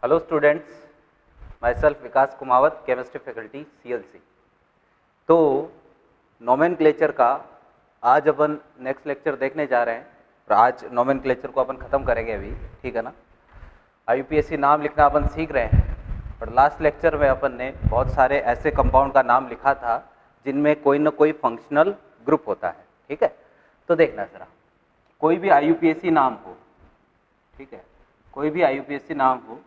Hello students, my self Vikas Kumawat, chemistry faculty CLC। तो nomenclature का आज अपन नेक्स्ट लेक्चर देखने जा रहे हैं और आज नोमेनक्लेचर को अपन ख़त्म करेंगे अभी, ठीक है ना। IUPAC नाम लिखना अपन सीख रहे हैं और लास्ट लेक्चर में अपन ने बहुत सारे ऐसे कंपाउंड का नाम लिखा था जिनमें कोई ना कोई फंक्शनल ग्रुप होता है, ठीक है। तो देखना ज़रा, कोई भी IUPAC नाम हो, ठीक है, कोई भी IUPAC नाम हो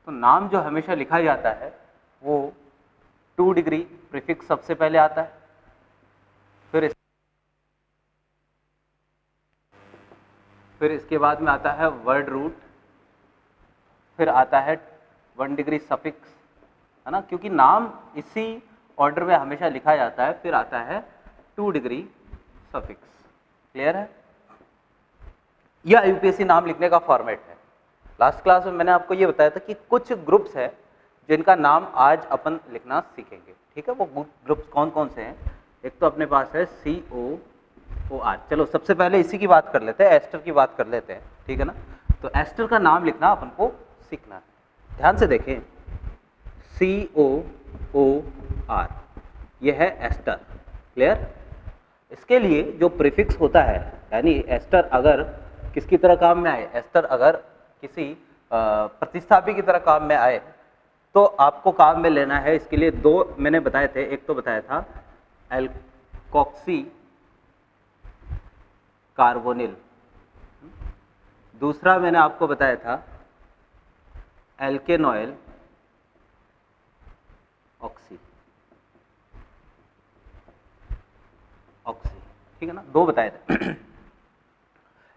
तो नाम जो हमेशा लिखा जाता है वो 2 डिग्री प्रीफिक्स सबसे पहले आता है, फिर इसके बाद में आता है वर्ड रूट, फिर आता है 1 डिग्री सफिक्स, है ना, क्योंकि नाम इसी ऑर्डर में हमेशा लिखा जाता है। फिर आता है 2 डिग्री सफिक्स। क्लियर है? यह IUPAC नाम लिखने का फॉर्मेट है। लास्ट क्लास में मैंने आपको ये बताया था कि कुछ ग्रुप्स हैं जिनका नाम आज अपन लिखना सीखेंगे, ठीक है। वो ग्रुप्स कौन कौन से हैं? एक तो अपने पास है COOR। चलो सबसे पहले इसी की बात कर लेते हैं, एस्टर की बात कर लेते हैं, ठीक है ना। तो एस्टर का नाम लिखना अपन को सीखना है। ध्यान से देखें, COOR, यह है एस्टर। क्लियर? इसके लिए जो प्रीफिक्स होता है, यानी एस्टर अगर किसकी तरह काम में आए, एस्टर अगर किसी प्रतिस्थापी की तरह काम में आए तो आपको काम में लेना है। इसके लिए 2 मैंने बताए थे, एक तो बताया था एल्कोक्सी कार्बोनिल, दूसरा मैंने आपको बताया था एल्केनॉइल ऑक्सी, ठीक है ना, 2 बताए थे।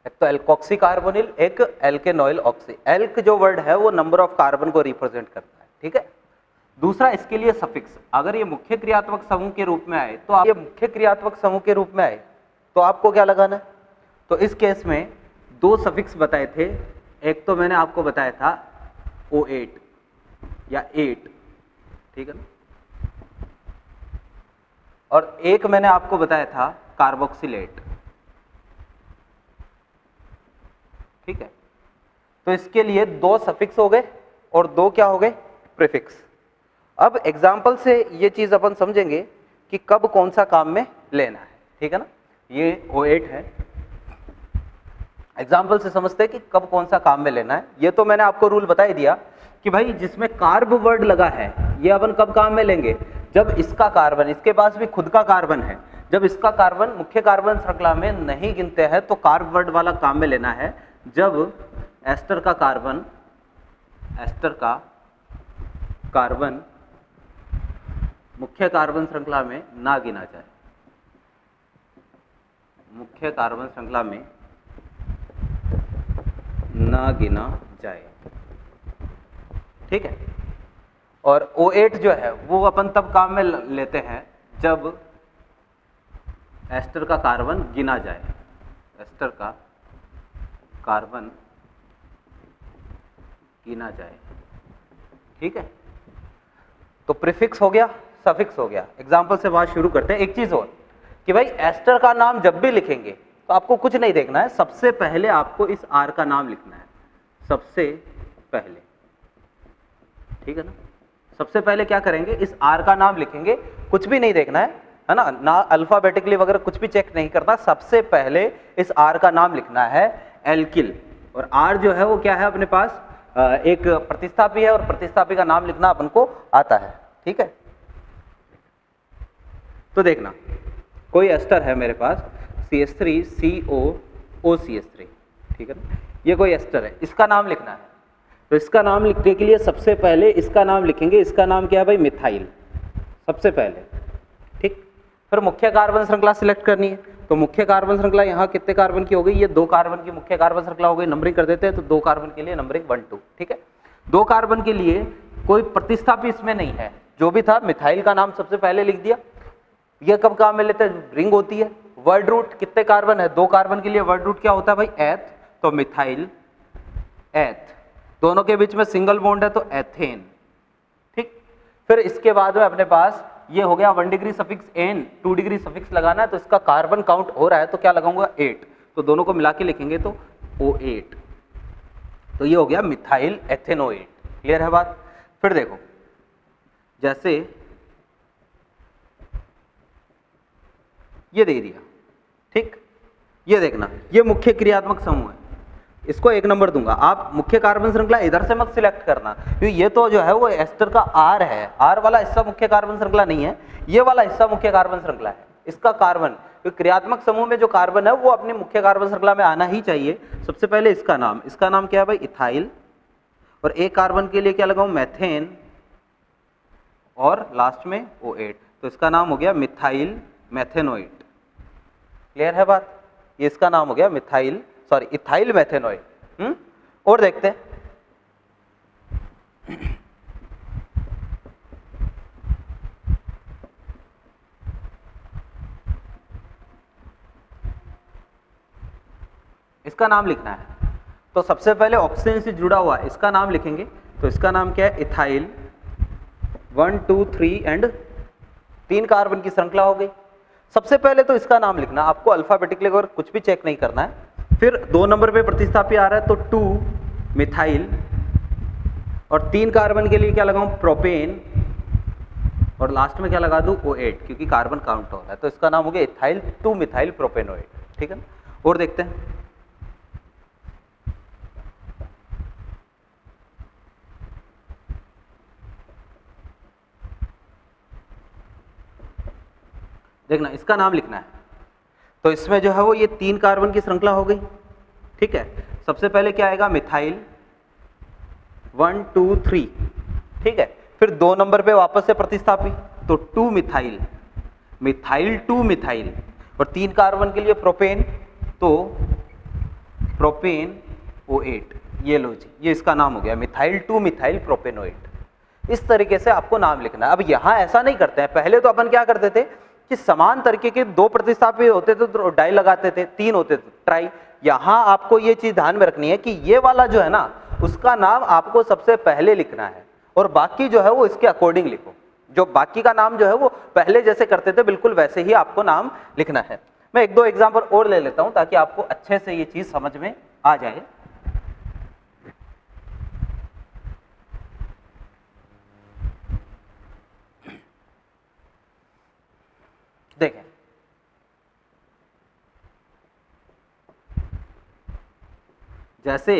एक तो एल्कोक्सी कार्बोनिल, एक एल्केनॉइल ऑक्सी। एल्क जो वर्ड है वो नंबर ऑफ कार्बन को रिप्रेजेंट करता है, ठीक है। दूसरा इसके लिए सफिक्स, अगर ये मुख्य क्रियात्मक समूह के रूप में आए तो आप, ये मुख्य क्रियात्मक समूह के रूप में आए तो आपको क्या लगाना है? तो इस केस में 2 सफिक्स बताए थे। एक तो मैंने आपको बताया था O8 या 8, ठीक है ना, और एक मैंने आपको बताया था कार्बोक्सिलेट, ठीक है। तो इसके लिए 2 सफिक्स हो गए और 2 क्या हो गए? प्रीफिक्स। अब एग्जाम्पल से ये चीज अपन समझेंगे कि कब कौन सा काम में लेना है, ठीक है ना। ये O8 है, एग्जाम्पल से समझते हैं कि कब कौन सा काम में लेना है। ये तो मैंने आपको रूल बता ही दिया कि भाई जिसमें कार्ब वर्ड लगा है ये अपन कब काम में लेंगे? जब इसका कार्बन, इसके पास भी खुद का कार्बन है, जब इसका कार्बन मुख्य कार्बन श्रृंखला में नहीं गिनते हैं तो कार्ब वर्ड वाला काम में लेना है। जब एस्टर का कार्बन मुख्य कार्बन श्रृंखला में ना गिना जाए, मुख्य कार्बन श्रृंखला में ना गिना जाए, ठीक है। और O8 जो है वो अपन तब काम में लेते हैं जब एस्टर का कार्बन गिना जाए, एस्टर का कार्बन गिना जाए, ठीक है। तो प्रीफिक्स हो गया, सफिक्स हो गया। एग्जाम्पल से बात शुरू करते हैं। एक चीज और कि भाई एस्टर का नाम जब भी लिखेंगे तो आपको कुछ नहीं देखना है, सबसे पहले आपको इस R का नाम लिखना है, सबसे पहले, ठीक है ना। सबसे पहले क्या करेंगे? इस R का नाम लिखेंगे, कुछ भी नहीं देखना है ना, ना अल्फाबेटिकली वगैरह कुछ भी चेक नहीं करना। सबसे पहले इस R का नाम लिखना है एल्किल, और R जो है वो क्या है अपने पास? एक प्रतिस्थापी है और प्रतिस्थापी का नाम लिखना अपन को आता है, ठीक है। तो देखना, कोई एस्टर है मेरे पास CH3COOCH3, ठीक है ना, ये कोई एस्टर है, इसका नाम लिखना है। तो इसका नाम लिखने के लिए सबसे पहले इसका नाम लिखेंगे। इसका नाम क्या है भाई? मिथाइल, सबसे पहले, ठीक। फिर मुख्य कार्बन श्रृंखला सिलेक्ट करनी है। तो मुख्य कार्बन श्रृंखला यहाँ कितने कार्बन की हो गई? ये 2 कार्बन की मुख्य कार्बन श्रृंखला हो गई। नंबरिंग कर देते हैं तो 2 कार्बन के लिए नंबरिंग 1 2, ठीक है। 2 कार्बन के लिए कोई प्रतिस्थापी इसमें नहीं है, जो भी था मिथाइल का नाम सबसे पहले लिख दिया। ये कब काम में लेते हैं? रिंग होती है। वर्ड रूट, कितने कार्बन है? 2 कार्बन के लिए वर्ड रूट क्या होता है भाई? एथ, तो मिथाइल एथ, दोनों के बीच में सिंगल बॉन्ड है तो एथेन, ठीक। फिर इसके बाद में अपने पास ये हो गया 1 degree suffix N, 2 degree suffix लगाना है तो इसका कार्बन काउंट हो रहा है तो क्या लगाऊंगा? 8, तो दोनों को मिला के लिखेंगे तो O8, तो ये हो गया मिथाइल एथेनोएट। क्लियर है बात? फिर देखो, जैसे ये दे दिया, ठीक, ये देखना, ये मुख्य क्रियात्मक समूह है, इसको 1 नंबर दूंगा। आप मुख्य कार्बन श्रृंखला इधर से मत सिलेक्ट करना, क्योंकि ये तो जो है वो एस्टर का आर है, आर वाला हिस्सा मुख्य कार्बन श्रृंखला नहीं है, ये वाला हिस्सा मुख्य कार्बन श्रृंखला है। इसका कार्बन, क्रियात्मक समूह में जो कार्बन है वो अपने मुख्य कार्बन श्रृंखला में आना ही चाहिए। सबसे पहले इसका नाम क्या है भाई? इथाइल, और एक कार्बन के लिए क्या लगाऊं? मैथेन, और लास्ट में O8, तो इसका नाम हो गया मिथाइल मैथेनोएट। क्लियर है बात? ये इसका नाम हो गया इथाइल मैथेनोएट। और देखते हैं, इसका नाम लिखना है। तो सबसे पहले ऑक्सीजन से जुड़ा हुआ इसका नाम लिखेंगे, तो इसका नाम क्या है? इथाइल 1 2 3 एंड 3 कार्बन की श्रृंखला हो गई। सबसे पहले तो इसका नाम लिखना, आपको अल्फाबेटिकली और कुछ भी चेक नहीं करना है। फिर 2 नंबर पे प्रतिस्थापी आ रहा है, तो 2 मिथाइल, और 3 कार्बन के लिए क्या लगाऊं? प्रोपेन, और लास्ट में क्या लगा दूं? O8, क्योंकि कार्बन काउंट हो रहा है। तो इसका नाम हो गया इथाइल 2 मिथाइल प्रोपेनोएट। ठीक है ना? और देखते हैं, देखना, इसका नाम लिखना है। तो इसमें जो है वो ये 3 कार्बन की श्रृंखला हो गई। ठीक है, सबसे पहले क्या आएगा? मिथाइल 1 2 3, ठीक है। फिर 2 नंबर पे वापस से प्रतिस्थापी, तो 2 मिथाइल, मिथाइल 2 मिथाइल, और 3 कार्बन के लिए प्रोपेन, तो प्रोपेन O8। ये लो जी, ये इसका नाम हो गया मिथाइल 2 मिथाइल प्रोपेनोएट। इस तरीके से आपको नाम लिखना है। अब यहां ऐसा नहीं करते हैं, पहले तो अपन क्या करते थे कि समान तरीके के 2 प्रतिस्थापी होते थे तो डाई लगाते थे, 3 होते थे ट्राई। यहां आपको ये चीज ध्यान में रखनी है कि ये वाला जो है ना, उसका नाम आपको सबसे पहले लिखना है, और बाकी जो है वो इसके अकॉर्डिंग लिखो। जो बाकी का नाम जो है वो पहले जैसे करते थे बिल्कुल वैसे ही आपको नाम लिखना है। मैं 1-2 एग्जाम्पल और ले लेता हूं ताकि आपको अच्छे से ये चीज समझ में आ जाए। देखें, जैसे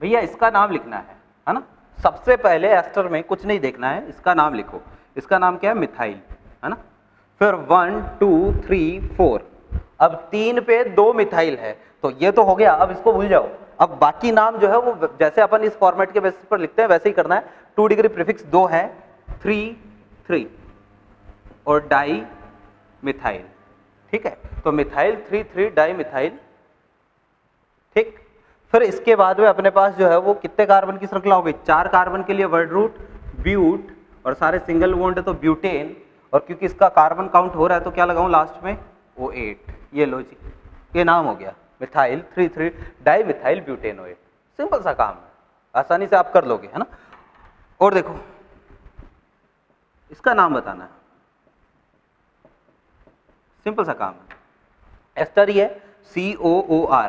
भैया इसका नाम लिखना है ना? सबसे पहले एस्टर में कुछ नहीं देखना है, इसका नाम लिखो। इसका नाम क्या है? मिथाइल, है ना? फिर 1 2 3 4, अब 3 पे 2 मिथाइल है, तो ये तो हो गया, अब इसको भूल जाओ। अब बाकी नाम जो है वो जैसे अपन इस फॉर्मेट के बेसिस पर लिखते हैं वैसे ही करना है। 2 डिग्री प्रीफिक्स 2 है, 3 3, और डाई मिथाइल। ठीक है, तो मिथाइल 3 3 डाई मिथाइल। ठीक, फिर इसके बाद में अपने पास जो है वो कितने कार्बन की श्रृंखला हो गई? 4 कार्बन के लिए वर्ड रूट ब्यूट, और सारे सिंगल बॉन्ड है तो ब्यूटेन, और क्योंकि इसका कार्बन काउंट हो रहा है तो क्या लगाऊं लास्ट में? O8। ये लो जी, ये नाम हो गया मिथाइल 3 3 डाई मिथाइल ब्यूटेनोएट। सिंपल सा काम है, आसानी से आप कर लोगे, है ना? और देखो, इसका नाम बताना है, सिंपल सा काम है। एस्टर ही है, COOR।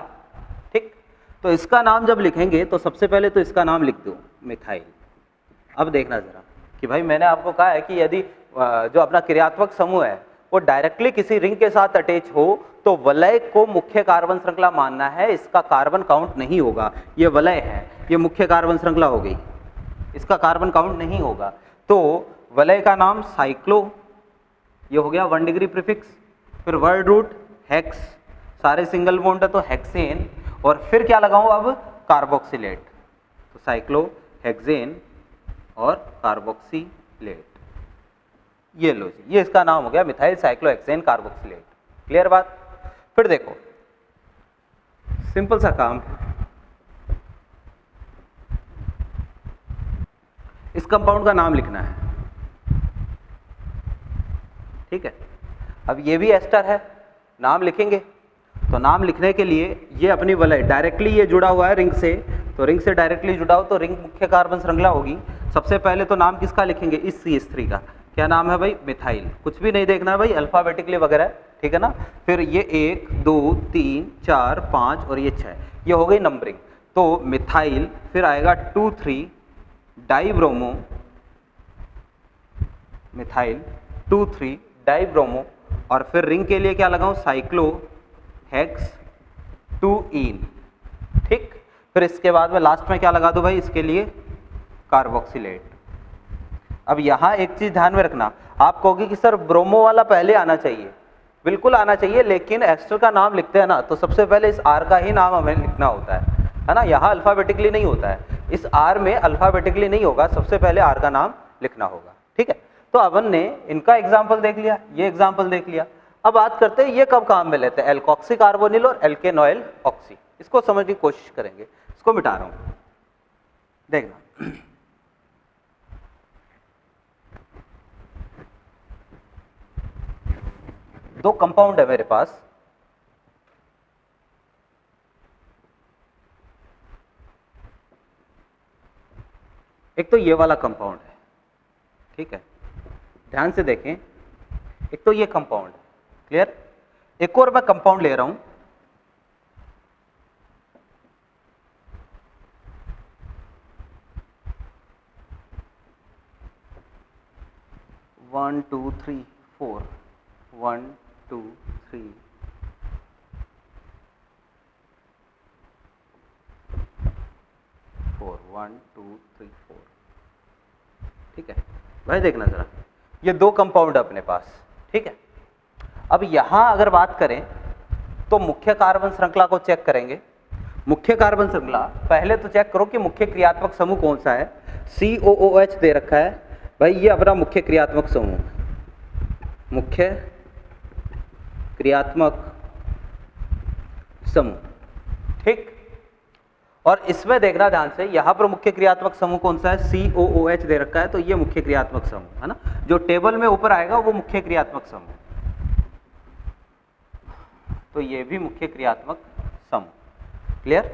ठीक, तो इसका नाम जब लिखेंगे तो सबसे पहले तो इसका नाम लिख दो मिथाइल। अब देखना जरा कि भाई मैंने आपको कहा है कि यदि जो अपना क्रियात्मक समूह है वो डायरेक्टली किसी रिंग के साथ अटैच हो तो वलय को मुख्य कार्बन श्रृंखला मानना है, इसका कार्बन काउंट नहीं होगा। ये वलय है, ये मुख्य कार्बन श्रृंखला हो गई, इसका कार्बन काउंट नहीं होगा। तो वलय का नाम साइक्लो, ये हो गया 1 डिग्री प्रीफिक्स। फिर वर्ड रूट हेक्स, सारे सिंगल बॉन्ड है तो हेक्सेन, और फिर क्या लगाऊं अब? कार्बोक्सिलेट, तो साइक्लो हेक्सेन और कार्बोक्सिलेट। ये लो जी, ये इसका नाम हो गया मिथाइल साइक्लोहेक्सेन कार्बोक्सिलेट। क्लियर बात? फिर देखो, सिंपल सा काम है, इस कंपाउंड का नाम लिखना है। ठीक है, अब ये भी एस्टर है, नाम लिखेंगे, तो नाम लिखने के लिए ये अपनी वलय डायरेक्टली ये जुड़ा हुआ है रिंग से, तो रिंग से डायरेक्टली जुड़ा हो तो रिंग मुख्य कार्बन श्रृंखला होगी। सबसे पहले तो नाम किसका लिखेंगे? इस CH3 का, क्या नाम है भाई? मिथाइल। कुछ भी नहीं देखना है भाई, अल्फाबेटिकली वगैरह, ठीक है ना। फिर ये 1 2 3 4 5 और ये 6, ये हो गई नंबरिंग। तो मिथाइल, फिर आएगा 2 3 डाइब्रोमो, मिथाइल 2 3 डाइब्रोमो, और फिर रिंग के लिए क्या लगाऊं? साइक्लो हेक्स 2 इन, ठीक। फिर इसके बाद में लास्ट में क्या लगा दूं भाई इसके लिए? कार्बोक्सिलेट। अब यहां एक चीज ध्यान में रखना, आप कहोगे कि सर ब्रोमो वाला पहले आना चाहिए। बिल्कुल आना चाहिए, लेकिन एस्टर का नाम लिखते हैं ना तो सबसे पहले इस आर का ही नाम हमें लिखना होता है ना। यहाँ अल्फाबेटिकली नहीं होता है, इस आर में अल्फाबेटिकली नहीं होगा, सबसे पहले आर का नाम लिखना होगा, ठीक है। तो अपन ने इनका एग्जाम्पल देख लिया, ये एग्जाम्पल देख लिया। अब बात करते हैं ये कब काम में लेते हैं, एल्कोक्सी कार्बोनिल और एल्केनॉइल ऑक्सी। इसको समझने की कोशिश करेंगे। इसको मिटा रहा हूं, देखना। दो कंपाउंड है मेरे पास, एक तो ये वाला कंपाउंड है, ठीक है, ध्यान से देखें। एक तो ये कंपाउंड, क्लियर। एक और मैं कंपाउंड ले रहा हूं, वन टू थ्री फोर, 1 2 3 4, 1 2 3 4, ठीक है भाई। देखना जरा, ये दो कंपाउंड है अपने पास, ठीक है। अब यहां अगर बात करें तो मुख्य कार्बन श्रृंखला को चेक करेंगे। मुख्य कार्बन श्रृंखला पहले तो चेक करो कि मुख्य क्रियात्मक समूह कौन सा है। COOH दे रखा है भाई, ये अपना मुख्य क्रियात्मक समूह, मुख्य क्रियात्मक समूह, ठीक। और इसमें देखना ध्यान से, यहां पर मुख्य क्रियात्मक समूह कौन सा है? COOH दे रखा है, तो ये मुख्य क्रियात्मक समूह है ना। जो टेबल में ऊपर आएगा वो मुख्य क्रियात्मक समूह, तो ये भी मुख्य क्रियात्मक समूह, क्लियर।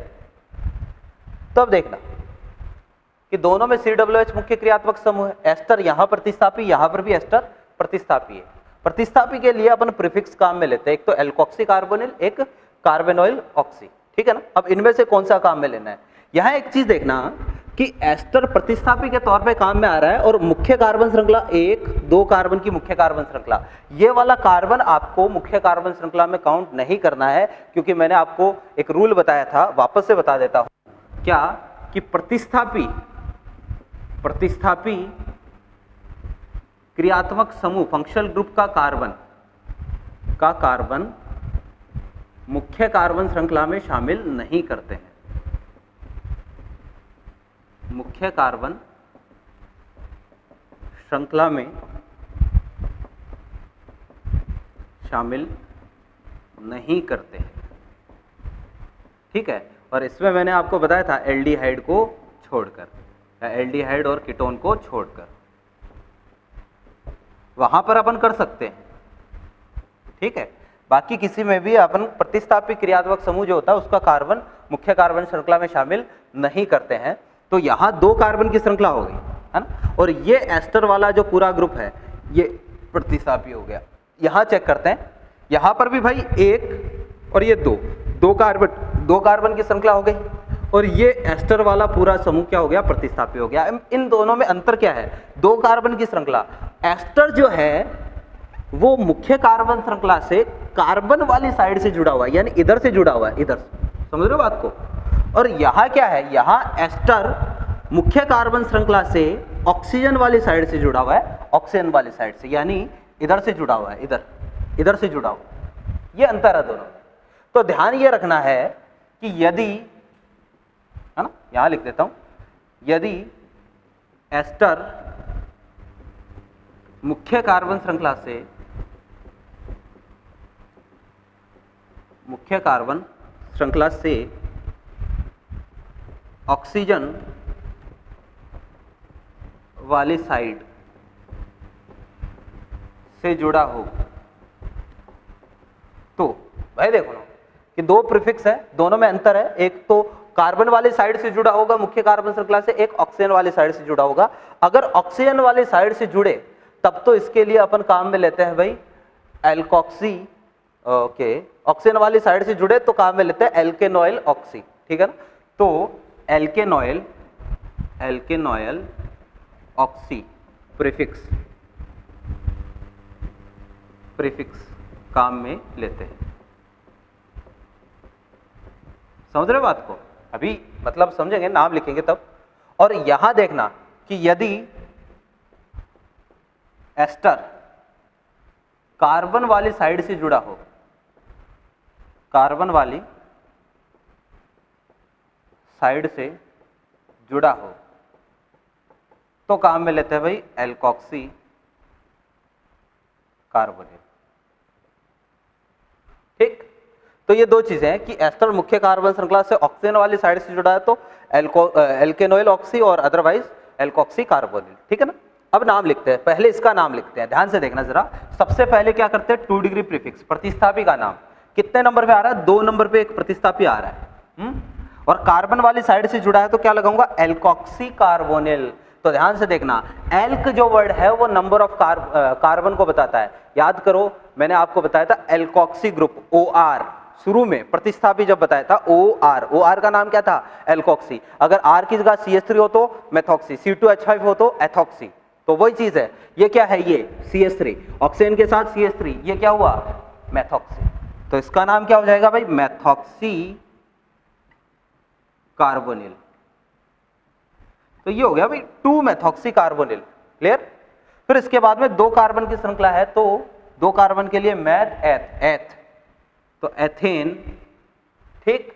तो अब देखना कि दोनों में COOH मुख्य क्रियात्मक समूह है। एस्टर यहां प्रतिस्थापी, यहां पर भी एस्टर प्रतिस्थापी है। प्रतिस्थापी के लिए अपन प्रीफिक्स काम में लेते हैं, एक तो एल्कोक्सी कार्बोनिल, एक कार्बेनॉइल ऑक्सी, ठीक है ना। अब इनमें से कौन सा काम में लेना है? यहां एक चीज देखना कि एस्टर प्रतिस्थापी के तौर पे काम में आ रहा है, और मुख्य कार्बन श्रृंखला 1 2 कार्बन की मुख्य कार्बन श्रृंखला, ये वाला कार्बन आपको मुख्य कार्बन श्रृंखला में काउंट नहीं करना है, क्योंकि मैंने आपको एक रूल बताया था, वापस से बता देता हूं। क्या कि प्रतिस्थापी क्रियात्मक समूह फंक्शनल ग्रुप का कार्बन मुख्य कार्बन श्रृंखला में शामिल नहीं करते हैं। मुख्य कार्बन श्रृंखला में शामिल नहीं करते हैं, ठीक है। और इसमें मैंने आपको बताया था एल्डिहाइड को छोड़कर, एल्डिहाइड और कीटोन को छोड़कर, वहां पर अपन कर सकते हैं, ठीक है। बाकी किसी में भी अपन प्रतिस्थापी क्रियात्मक समूह जो होता है उसका कार्बन मुख्य कार्बन श्रृंखला में शामिल नहीं करते हैं। तो यहां 2 कार्बन की श्रृंखला हो गई है ना, और ये एस्टर वाला जो पूरा ग्रुप है ये प्रतिस्थापी हो गया। यहां चेक करते हैं, यहां पर भी भाई 1 और ये 2 कार्बन की श्रृंखला हो गई, और ये एस्टर वाला पूरा समूह क्या हो गया? प्रतिस्थापी हो गया। इन दोनों में अंतर क्या है? 2 कार्बन की श्रृंखला, एस्टर जो है वो मुख्य कार्बन श्रृंखला से कार्बन वाली साइड से जुड़ा हुआ है, यानी इधर से जुड़ा हुआ है, इधर, समझ रहे हो बात को। और यहां क्या है? यहां एस्टर मुख्य कार्बन श्रृंखला से ऑक्सीजन वाली साइड से जुड़ा हुआ है, ऑक्सीजन वाली साइड से, यानी इधर से जुड़ा हुआ है, इधर से जुड़ा हुआ। ये अंतर है दोनों। तो ध्यान ये रखना है कि यदि, है ना, यहां लिख देता हूं, यदि एस्टर मुख्य कार्बन श्रृंखला से ऑक्सीजन वाली साइड से जुड़ा हो, तो भाई देखो ना कि 2 प्रीफिक्स है, दोनों में अंतर है। एक तो कार्बन वाली साइड से जुड़ा होगा मुख्य कार्बन श्रृंखला से, एक ऑक्सीजन वाली साइड से जुड़ा होगा। अगर ऑक्सीजन वाली साइड से जुड़े तब तो इसके लिए अपन काम में लेते हैं भाई एल्कोक्सी, ओके, ऑक्सीजन वाली साइड से जुड़े तो काम में लेते हैं एल्केनॉयल ऑक्सी, ठीक है ना। तो एल्केनॉयल ऑक्सी प्रीफिक्स काम में लेते हैं। समझ रहे बात को? अभी मतलब समझेंगे, नाम लिखेंगे तब। और यहां देखना कि यदि एस्टर कार्बन वाली साइड से जुड़ा हो, कार्बन वाली साइड से जुड़ा हो, तो काम में लेते हैं भाई एल्कोक्सी कार्बोनिल, ठीक। तो ये दो चीजें हैं कि एस्टर मुख्य कार्बन श्रृंखला से ऑक्सीजन वाली साइड से जुड़ा है तो एल्केनोइल ऑक्सी और अदरवाइज एल्कोक्सी कार्बोनिल, ठीक है ना। अब नाम लिखते हैं, पहले इसका नाम लिखते हैं, ध्यान से देखना जरा। सबसे पहले क्या करते हैं, 2 डिग्री प्रीफिक्स, प्रतिस्थापी का नाम। कितने नंबर पे आ रहा है? 2 नंबर पे एक प्रतिस्थापी आ रहा है। और कार्बन वाली साइड से जुड़ा है तो क्या लगाऊंगा? Alkoxy carbonyl. तो ध्यान से देखना, एल्क जो वर्ड है वो नंबर ऑफ कार्बन को बताता है। याद करो, मैंने आपको बताया था एल्कोक्सी ग्रुप, OR शुरू में प्रतिस्थापी जब बताया था, OR का नाम क्या था? एल्कोक्सी। अगर R की जगह CH3 हो तो मेथॉक्सी, C2H5 हो तो एथॉक्सी। तो वही चीज है, ये क्या है? ये CH3, ऑक्सीजन के साथ CH3, ये क्या हुआ? मेथॉक्सी। तो इसका नाम क्या हो जाएगा भाई? Methoxy carbonyl. तो ये हो गया भाई 2 मेथॉक्सी कार्बोनिल, क्लियर। फिर इसके बाद में 2 कार्बन की श्रृंखला है तो 2 कार्बन के लिए मैथ एथ, तो एथेन, ठीक।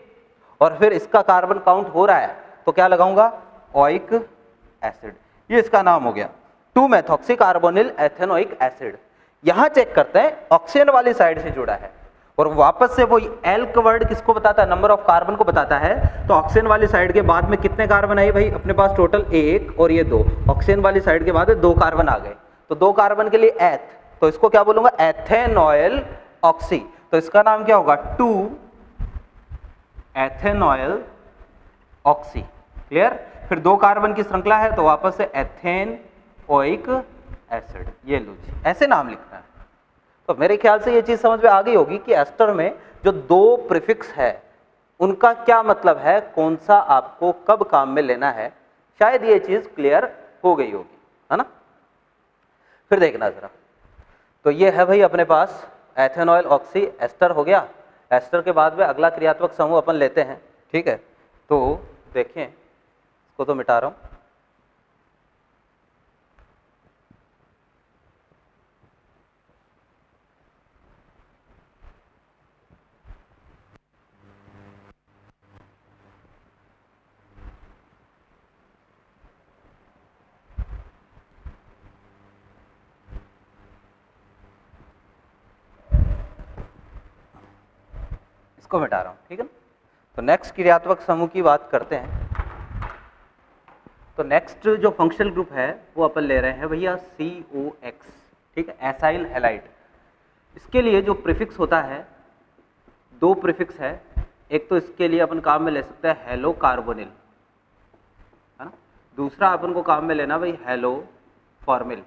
और फिर इसका कार्बन काउंट हो रहा है तो क्या लगाऊंगा? ओइक एसिड, ये इसका नाम हो गया 2 मेथॉक्सी कार्बोनिल एथेनोइक एसिड। यहां चेक करते हैं ऑक्सीजन वाली साइड से जुड़ा है और वापस से वो एल्क वर्ड किसको बताता है? नंबर ऑफ कार्बन को बताता है। तो ऑक्सीजन वाली साइड के बाद में कितने कार्बन आए भाई अपने पास? टोटल 1 और ये 2। ऑक्सीजन वाली साइड के बाद 2 कार्बन आ गए, तो 2 कार्बन के लिए एथ, तो इसको क्या बोलूंगा? एथेनॉयल ऑक्सी। तो इसका नाम क्या होगा? 2 एथेनॉयल ऑक्सी, क्लियर। फिर 2 कार्बन की श्रृंखला है तो वापस से एथेन ओइक एसिड, ये लो जी, ऐसे नाम लिखना है। तो मेरे ख्याल से ये चीज समझ में आ गई होगी कि एस्टर में जो 2 प्रीफिक्स है उनका क्या मतलब है, कौन सा आपको कब काम में लेना है। शायद ये चीज क्लियर हो गई होगी, है ना। फिर देखना जरा, तो ये है भाई अपने पास एथेनॉयल ऑक्सी, एस्टर हो गया। एस्टर के बाद में अगला क्रियात्मक समूह अपन लेते हैं, ठीक है। तो देखें, इसको तो मिटा रहा हूं। इसको मिटा रहा हूं, ठीक है ना। तो नेक्स्ट क्रियात्मक समूह की बात करते हैं। तो नेक्स्ट जो फंक्शनल ग्रुप है वो अपन ले रहे हैं भैया COX, ठीक है, एसाइल हैलाइड। इसके लिए जो प्रीफिक्स होता है, 2 प्रीफिक्स है। एक तो इसके लिए अपन काम में ले सकते हैं हेलो कार्बोनिल, है ना। दूसरा अपन को काम में लेना भाई हेलो फॉर्मिल,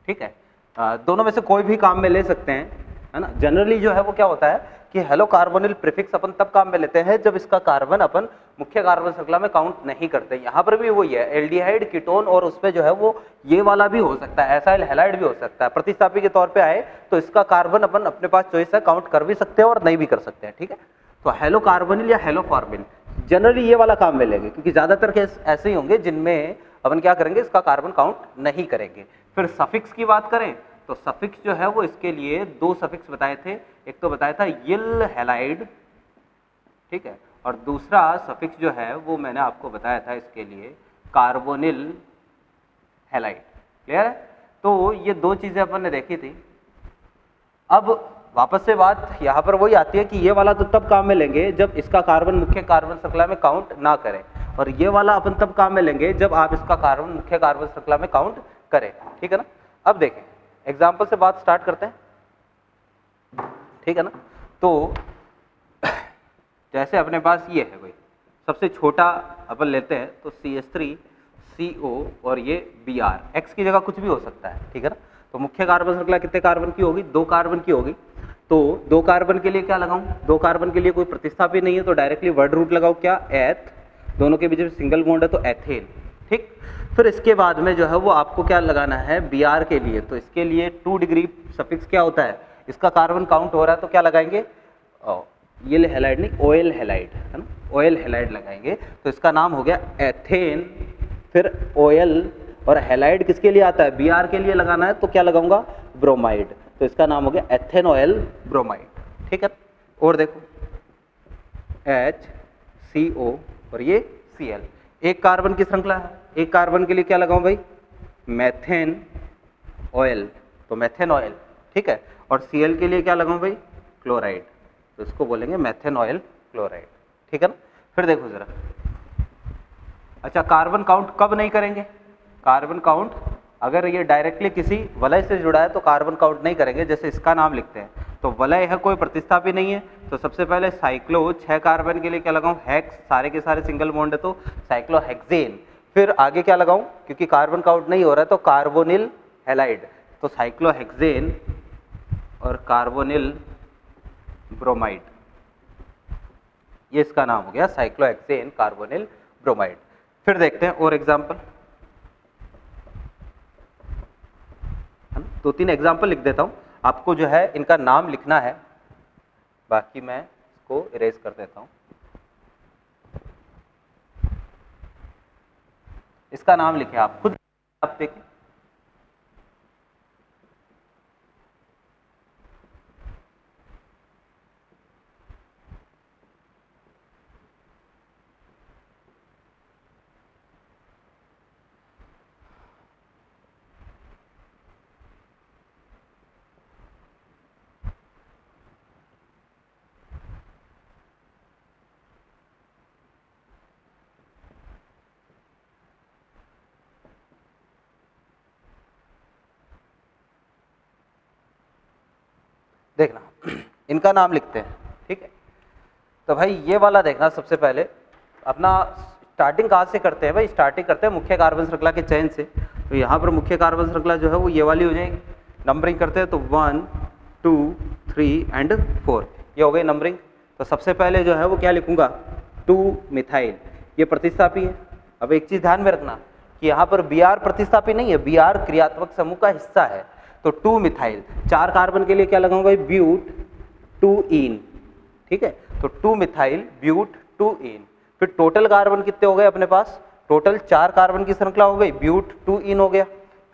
ठीक है। दोनों में से कोई भी काम में ले सकते हैं, है ना। जनरली जो है वो क्या होता है कि हेलो कार्बोनिल प्रीफिक्स अपन तब काम में लेते हैं जब इसका कार्बन अपन मुख्य कार्बन श्रृंखला में काउंट नहीं करते। यहाँ पर भी वही है, एल्डिहाइड, कीटोन और उसमें जो है वो ये वाला भी हो सकता है, एसाइल हैलाइड भी हो सकता है। प्रतिस्थापी के तौर पे आए तो इसका कार्बन अपन अपने पास चॉइस है, काउंट कर भी सकते हैं और नहीं भी कर सकते हैं, ठीक है। तो हेलो कार्बोनिल या हेलो फॉर्मिल जनरली ये वाला काम में लेंगे क्योंकि ज्यादातर केस ऐसे ही होंगे जिनमें अपन क्या करेंगे, इसका कार्बन काउंट नहीं करेंगे। फिर सफिक्स की बात करें तो सफिक्स जो है वो इसके लिए 2 सफिक्स बताए थे। एक तो बताया था यिल हैलाइड, ठीक है, और दूसरा सफिक्स जो है वो मैंने आपको बताया था इसके लिए कार्बोनिल हैलाइड, क्लियर है। तो ये 2 चीजें अपन ने देखी थी। अब वापस से बात यहाँ पर वही आती है कि ये वाला तो तब काम में लेंगे जब इसका कार्बन मुख्य कार्बन श्रृंखला में काउंट ना करें, और ये वाला अपन तब काम में लेंगे जब आप इसका कार्बन मुख्य कार्बन श्रृंखला में काउंट करें, ठीक है ना। अब देखें एग्जाम्पल से बात स्टार्ट करते हैं, ठीक है ना। तो जैसे अपने पास ये है भाई, सबसे छोटा अपन लेते हैं तो CH3 CO और ये Br, X की जगह कुछ भी हो सकता है, ठीक है ना। तो मुख्य कार्बन श्रृंखला कितने कार्बन की होगी? 2 कार्बन की होगी। तो 2 कार्बन के लिए क्या लगाऊं? 2 कार्बन के लिए कोई प्रतिस्थापी नहीं है तो डायरेक्टली वर्ड रूट लगाओ, क्या? एथ, दोनों के बीच में सिंगल बॉन्ड है तो एथेन, ठीक। फिर इसके बाद में जो है वो आपको क्या लगाना है Br के लिए, तो इसके लिए 2 डिग्री सफिक्स क्या होता है, इसका कार्बन काउंट हो रहा है तो क्या लगाएंगे? ये हैलाइड नहीं, ऑयल हैलाइड है ना, ऑयल हैलाइड लगाएंगे तो इसका नाम हो गया एथेन। फिर ऑयल और हैलाइड किसके लिए आता है? Br के लिए लगाना है तो क्या लगाऊंगा? ब्रोमाइड, तो इसका नाम हो गया एथेन ऑयल ब्रोमाइड, ठीक है। और देखो HCO और ये Cl, एक कार्बन की श्रृंखला है, एक कार्बन के लिए क्या लगाऊं भाई? मेथेन ऑयल, तो मेथेन ऑयल, ठीक है। और Cl के लिए क्या लगाऊं भाई? क्लोराइड, तो इसको बोलेंगे मेथेन ऑयल क्लोराइड, ठीक है ना। फिर देखो जरा, अच्छा कार्बन काउंट कब नहीं करेंगे? कार्बन काउंट अगर ये डायरेक्टली किसी वलय से जुड़ा है तो कार्बन काउंट नहीं करेंगे। जैसे इसका नाम लिखते हैं तो वलय है, कोई प्रतिस्थापी नहीं है, तो सबसे पहले साइक्लो, 6 कार्बन के लिए क्या लगाऊं? हेक्स, सारे के सारे सिंगल बॉन्ड है तो साइक्लोहेक्सेन। फिर आगे क्या लगाऊं? क्योंकि कार्बन काउंट नहीं हो रहा है तो कार्बोनिल हैलाइड, तो साइक्लोहेक्सेन और कार्बोनिल ब्रोमाइड, ये इसका नाम हो गया साइक्लोहेक्सेन कार्बोनिल ब्रोमाइड। फिर देखते हैं और एग्जाम्पल, 2-3 एग्जाम्पल लिख देता हूं, आपको जो है इनका नाम लिखना है, बाकी मैं इसको इरेज कर देता हूं। इसका नाम लिखे आप खुद, आप देखिए देखना, इनका नाम लिखते हैं, ठीक है। तो भाई ये वाला देखना, सबसे पहले अपना स्टार्टिंग कहाँ से करते हैं भाई? स्टार्टिंग करते हैं मुख्य कार्बन श्रृंखला के चयन से। तो यहाँ पर मुख्य कार्बन श्रृंखला जो है वो ये वाली हो जाएगी। नंबरिंग करते हैं तो 1, 2, 3 एंड 4, ये हो गई नंबरिंग। तो सबसे पहले जो है वो क्या लिखूंगा? 2 मिथाइल, ये प्रतिस्थापी है। अब एक चीज ध्यान में रखना कि यहाँ पर Br प्रतिस्थापी नहीं है, Br क्रियात्मक समूह का हिस्सा है। तो 2 मिथाइल, 4 कार्बन के लिए क्या लगाऊंगा? ब्यूट 2 इन, ठीक है। तो 2 मिथाइल ब्यूट 2 इन। फिर टोटल कार्बन कितने हो गए अपने पास? टोटल 4 कार्बन की श्रृंखला हो गई, ब्यूट 2 इन हो गया।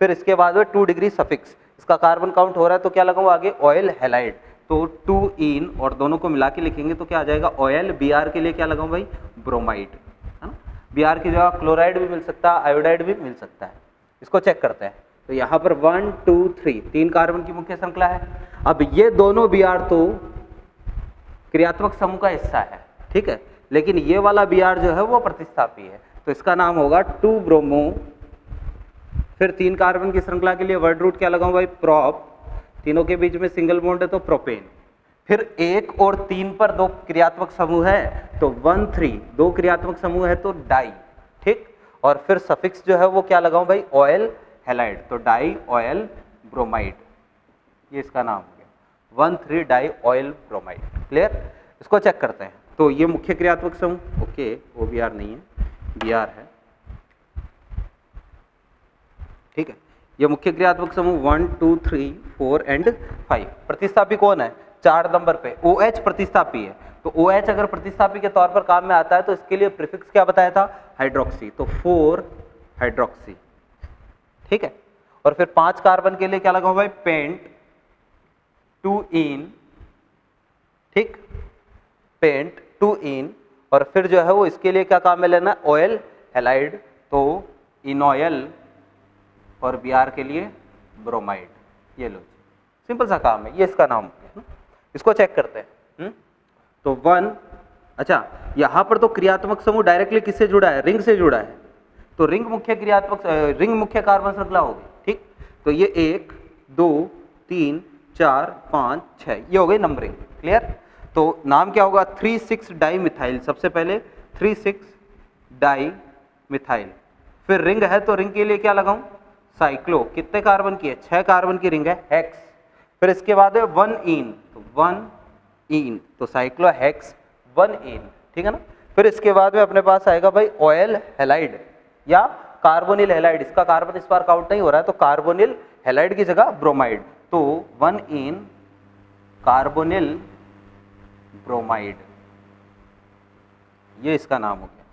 फिर इसके बाद में 2 डिग्री सफिक्स, इसका कार्बन काउंट हो रहा है तो क्या लगाऊंगा आगे? ऑयल हैलाइड, तो 2 इन और दोनों को मिला के लिखेंगे तो क्या आ जाएगा? ऑयल। Br के लिए क्या लगाऊं भाई? ब्रोमाइड, है ना। Br की जगह क्लोराइड भी मिल सकता है, आयोडाइड भी मिल सकता है। इसको चेक करते हैं। तो यहाँ पर 1, 2, 3 3 कार्बन की मुख्य श्रृंखला है। अब ये दोनों Br तो क्रियात्मक समूह का हिस्सा है, ठीक है, लेकिन ये वाला Br जो है वो प्रतिस्थापी है, तो इसका नाम होगा 2 ब्रोमो। फिर 3 कार्बन की श्रृंखला के लिए वर्ड रूट क्या लगाऊं भाई? प्रोप, तीनों के बीच में सिंगल बॉन्ड है तो प्रोपेन। फिर 1 और 3 पर 2 क्रियात्मक समूह है तो 1, 3, 2 क्रियात्मक समूह है तो डाई, ठीक। और फिर सफिक्स जो है वो क्या लगाऊं भाई? ऑयल हैलाइड, तो डाई ऑयल ब्रोमाइड, ये इसका नाम हो गया 1,3 डाई ऑयल ब्रोमाइड। क्लियर? इसको चेक करते हैं। तो ये मुख्य क्रियात्मक समूह, ओके, वो Br नहीं है, Br है, ठीक है। ये मुख्य क्रियात्मक समूह 1, 2, 3, 4 एंड 5। प्रतिस्थापी कौन है? 4 नंबर पे OH प्रतिस्थापी है। तो OH अगर प्रतिस्थापी के तौर पर काम में आता है तो इसके लिए प्रीफिक्स क्या बताया था? हाइड्रोक्सी, तो 4 हाइड्रोक्सी, ठीक है। और फिर 5 कार्बन के लिए क्या लगाऊं भाई? पेंट 2 इन, ठीक, पेंट 2 इन। और फिर जो है वो इसके लिए क्या काम में लेना? ऑयल हैलाइड, तो इनऑयल, और Br के लिए ब्रोमाइड। ये लो, सिंपल सा काम है, ये इसका नाम है। इसको चेक करते हैं। तो 1, अच्छा यहाँ पर तो क्रियात्मक समूह डायरेक्टली किससे जुड़ा है? रिंग से जुड़ा है, तो रिंग मुख्य क्रियात्मक रिंग मुख्य कार्बन श्रृंखला होगी, ठीक। तो ये 1, 2, 3, 4, 5, 6, ये हो गई नंबरिंग। क्लियर? तो नाम क्या होगा? 3,6 डाई मिथाइल। सबसे पहले 3,6 डाई मिथाइल। फिर रिंग है तो रिंग के लिए क्या लगाऊं, साइक्लो, कितने कार्बन की है, 6 कार्बन की रिंग है, हेक्स। फिर इसके बाद है 1 इन, तो 1 इन, तो साइक्लो हेक्स 1 इन, ठीक है ना। फिर इसके बाद में अपने पास आएगा भाई ऑयल हैलाइड या कार्बोनिल हैलाइड, इसका कार्बन इस बार काउंट नहीं हो रहा है, तो कार्बोनिल हैलाइड की जगह ब्रोमाइड, तो 1 इन कार्बोनिल ब्रोमाइड, ये इसका नाम हो गया।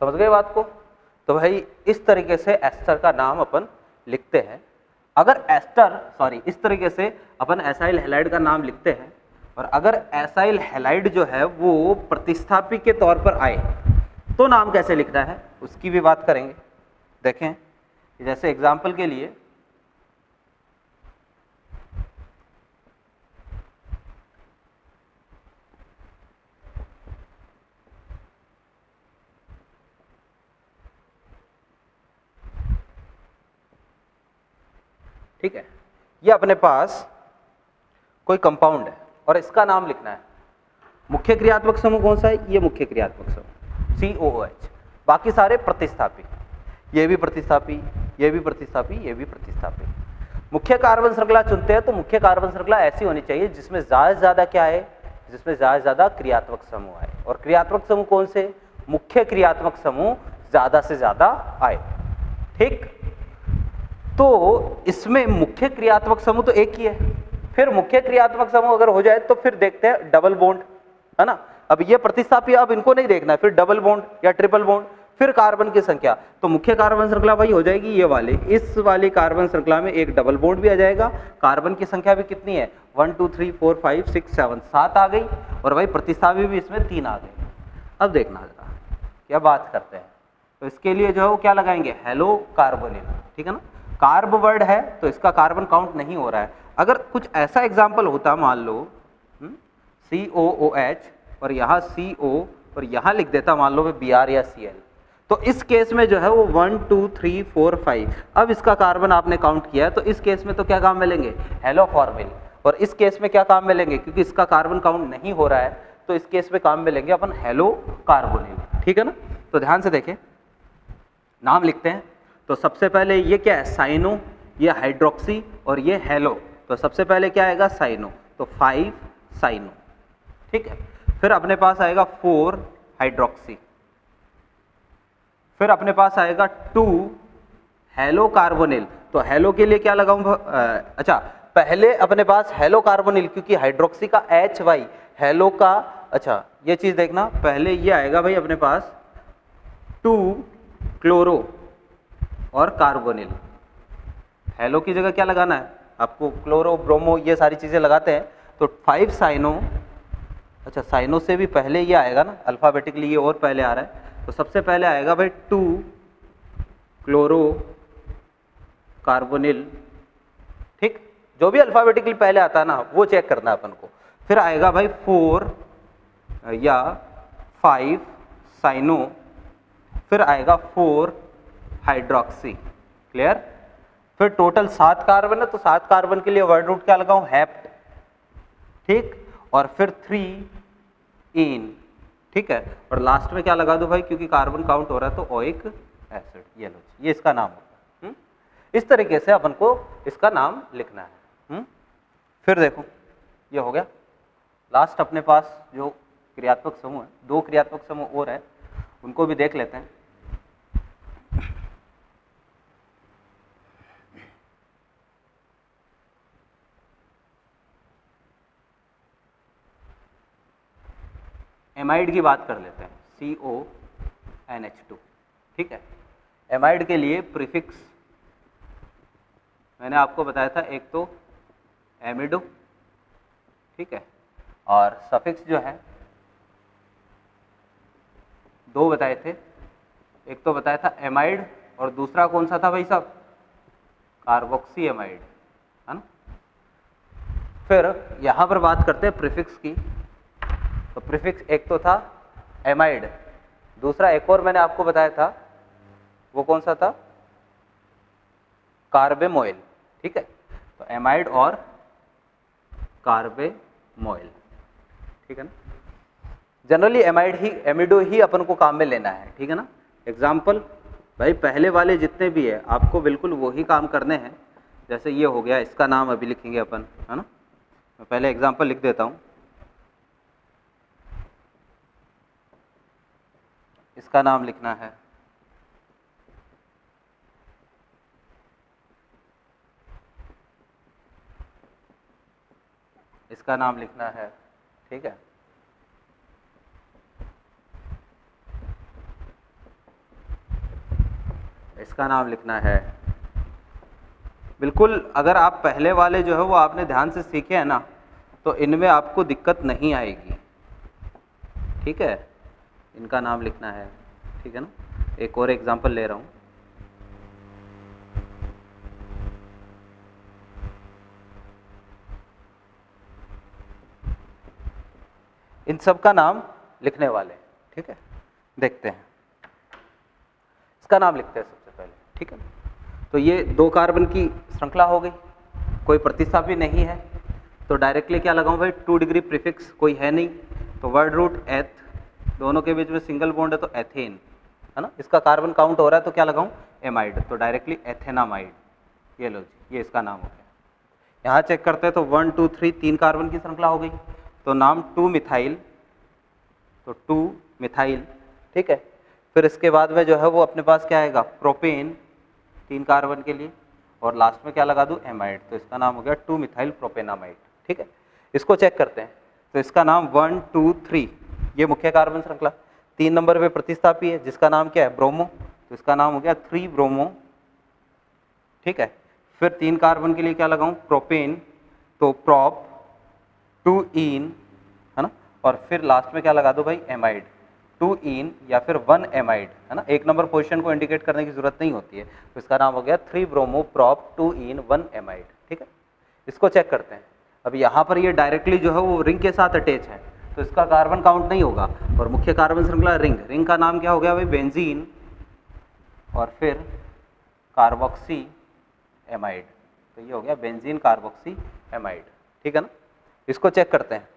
समझ गए बात को। तो भाई इस तरीके से एस्टर का नाम अपन लिखते हैं। अगर इस तरीके से अपन एसाइल हैलाइड का नाम लिखते हैं, और अगर एसाइल हैलाइड जो है वो प्रतिस्थापी के तौर पर आए तो नाम कैसे लिखना है उसकी भी बात करेंगे। देखें, जैसे एग्जाम्पल के लिए ठीक है, ये अपने पास कोई कंपाउंड है और इसका नाम लिखना है। मुख्य क्रियात्मक समूह कौन सा है, ये मुख्य क्रियात्मक समूह COOH, बाकी सारे प्रतिस्थापी, ये भी प्रतिस्थापी, ये भी प्रतिस्थापी, ये भी प्रतिस्थापी। मुख्य कार्बन श्रृंखला चुनते हैं तो मुख्य कार्बन श्रृंखला ऐसी होनी चाहिए जिसमें ज्यादा से ज्यादा क्या है, जिसमें ज्यादा से ज्यादा क्रियात्मक समूह आए। और क्रियात्मक समूह कौन से, मुख्य क्रियात्मक समूह ज्यादा से ज्यादा आए। ठीक, तो इसमें मुख्य क्रियात्मक समूह तो एक ही है। फिर मुख्य क्रियात्मक समूह अगर हो जाए तो फिर देखते हैं डबल बॉन्ड, है ना। अब ये प्रतिस्थापी, अब इनको नहीं देखना है, फिर डबल बॉन्ड या ट्रिपल बॉन्ड, फिर कार्बन की संख्या। तो मुख्य कार्बन श्रृंखला भाई हो जाएगी ये वाले, इस वाली कार्बन श्रृंखला में एक डबल बॉन्ड भी आ जाएगा। कार्बन की संख्या भी कितनी है, 1 2 3 4 5 6 7 7 आ गई, और भाई प्रतिस्थापी भी इसमें 3 आ गई। अब देखना जरा क्या बात करते हैं। तो इसके लिए जो है वो क्या लगाएंगे, हेलो कार्बोनिल, ठीक है ना। कार्ब वर्ड है तो इसका कार्बन काउंट नहीं हो रहा है। अगर कुछ ऐसा एग्जाम्पल होता, मान लो COOH और यहाँ CO और यहाँ लिख देता मान लो Br या Cl, तो इस केस में जो है वो 1 2 3 4 5, अब इसका कार्बन आपने काउंट किया है तो इस केस में तो क्या काम मिलेंगे, हेलो फॉर्मिल। और इस केस में क्या काम मिलेंगे, क्योंकि इसका कार्बन काउंट नहीं हो रहा है तो इस केस में काम मिलेंगे अपन हेलो कार्बोनिल, ठीक है ना। तो ध्यान से देखें, नाम लिखते हैं। तो सबसे पहले ये क्या है, साइनो, ये हाइड्रोक्सी और ये हेलो। तो सबसे पहले क्या आएगा, साइनो, तो 5 साइनो, ठीक है। फिर अपने पास आएगा 4 हाइड्रोक्सी, फिर अपने पास आएगा 2 हेलो कार्बोनिल। तो हेलो के लिए क्या लगाऊं, अच्छा पहले अपने पास हेलो कार्बोनिल, क्योंकि हाइड्रोक्सी का HY, हेलो का, अच्छा ये चीज देखना, पहले ये आएगा भाई अपने पास 2 क्लोरो और कार्बोनिल। हेलो की जगह क्या लगाना है आपको, क्लोरो ब्रोमो ये सारी चीजें लगाते हैं। तो 5 साइनो, अच्छा साइनो से भी पहले ये आएगा ना, अल्फाबेटिकली ये और पहले आ रहा है। तो सबसे पहले आएगा भाई 2 क्लोरो कार्बोनिल, ठीक, जो भी अल्फाबेटिकली पहले आता है ना वो चेक करना है अपन को। फिर आएगा भाई 4 या 5 साइनो, फिर आएगा 4 हाइड्रोक्सी, क्लियर। फिर टोटल 7 कार्बन है तो 7 कार्बन के लिए वर्ड रूट क्या लगाऊं, हेप्ट, ठीक, और फिर 3 इन, ठीक है। और लास्ट में क्या लगा दो भाई, क्योंकि कार्बन काउंट हो रहा है तो ओइक एसिड, ये लो, ये इसका नाम होगा। इस तरीके से अपन को इसका नाम लिखना है। फिर देखो ये हो गया। लास्ट अपने पास जो क्रियात्मक समूह है, 2 क्रियात्मक समूह और है, उनको भी देख लेते हैं। एमाइड की बात कर लेते हैं, CONH2, ठीक है। एमाइड के लिए प्रीफिक्स मैंने आपको बताया था, एक तो एमिडो, ठीक है, और सफिक्स जो है 2 बताए थे, एक तो बताया था एमाइड और दूसरा कौन सा था भाई साहब, कार्बोक्सी एमाइड, है ना। फिर यहां पर बात करते हैं प्रीफिक्स की। तो प्रीफिक्स एक तो था एमाइड, दूसरा एक और मैंने आपको बताया था, वो कौन सा था, कार्बेमोइल, ठीक है। तो एमाइड और कार्बेमोइल, ठीक है ना। जनरली एमाइड ही, एमिडो ही अपन को काम में लेना है, ठीक है ना। एग्जाम्पल भाई पहले वाले जितने भी है आपको बिल्कुल वही काम करने हैं। जैसे ये हो गया, इसका नाम अभी लिखेंगे अपन, है ना। मैं पहले एग्जांपल लिख देता हूँ। इसका नाम लिखना है, इसका नाम लिखना है, ठीक है। इसका नाम लिखना है। बिल्कुल अगर आप पहले वाले जो है वो आपने ध्यान से सीखे हैं ना, तो इनमें आपको दिक्कत नहीं आएगी, ठीक है। इनका नाम लिखना है, ठीक है ना। एक और एग्जांपल ले रहा हूँ। इन सब का नाम लिखने वाले, ठीक है। देखते हैं, इसका नाम लिखते हैं सबसे पहले, ठीक है। तो ये 2 कार्बन की श्रृंखला हो गई, कोई प्रतिस्थापी नहीं है, तो डायरेक्टली क्या लगाऊं भाई, 2 डिग्री प्रीफिक्स कोई है नहीं, तो वर्ड रूट एथ, दोनों के बीच में सिंगल बॉन्ड है तो एथेन, है ना। इसका कार्बन काउंट हो रहा है तो क्या लगाऊं, एमाइड, तो डायरेक्टली एथेनामाइड। ये लो जी, ये इसका नाम हो गया। यहाँ चेक करते हैं तो 1 2 3 3 कार्बन की श्रृंखला हो गई, तो नाम 2 मिथाइल, तो 2 मिथाइल, ठीक है। फिर इसके बाद में जो है वो अपने पास क्या आएगा, प्रोपेन, 3 कार्बन के लिए, और लास्ट में क्या लगा दूं, एमाइड, तो इसका नाम हो गया 2 मिथाइल प्रोपेनामाइड, ठीक है। इसको चेक करते हैं, तो इसका नाम 1 2 3, ये मुख्य कार्बन श्रृंखला। 3 नंबर पे प्रतिस्थापी है जिसका नाम क्या है, ब्रोमो, तो इसका नाम हो गया 3 ब्रोमो, ठीक है। फिर 3 कार्बन के लिए क्या लगाऊं, प्रोपेन, तो प्रोप, 2 इन, है ना। और फिर लास्ट में क्या लगा दो भाई, एमाइड, 2 इन या फिर 1 एमाइड, है ना। 1 नंबर पोजीशन को इंडिकेट करने की जरूरत नहीं होती है, तो इसका नाम हो गया 3 ब्रोमो प्रोप 2 इन 1 एमाइड, ठीक है। इसको चेक करते हैं। अब यहाँ पर ये डायरेक्टली जो है वो रिंग के साथ अटैच है, तो इसका कार्बन काउंट नहीं होगा, और मुख्य कार्बन श्रृंखला रिंग, रिंग का नाम क्या हो गया भाई, बेंजीन, और फिर कार्बोक्सी एमाइड, तो ये हो गया बेंजीन कार्बोक्सी एमाइड, ठीक है ना। इसको चेक करते हैं।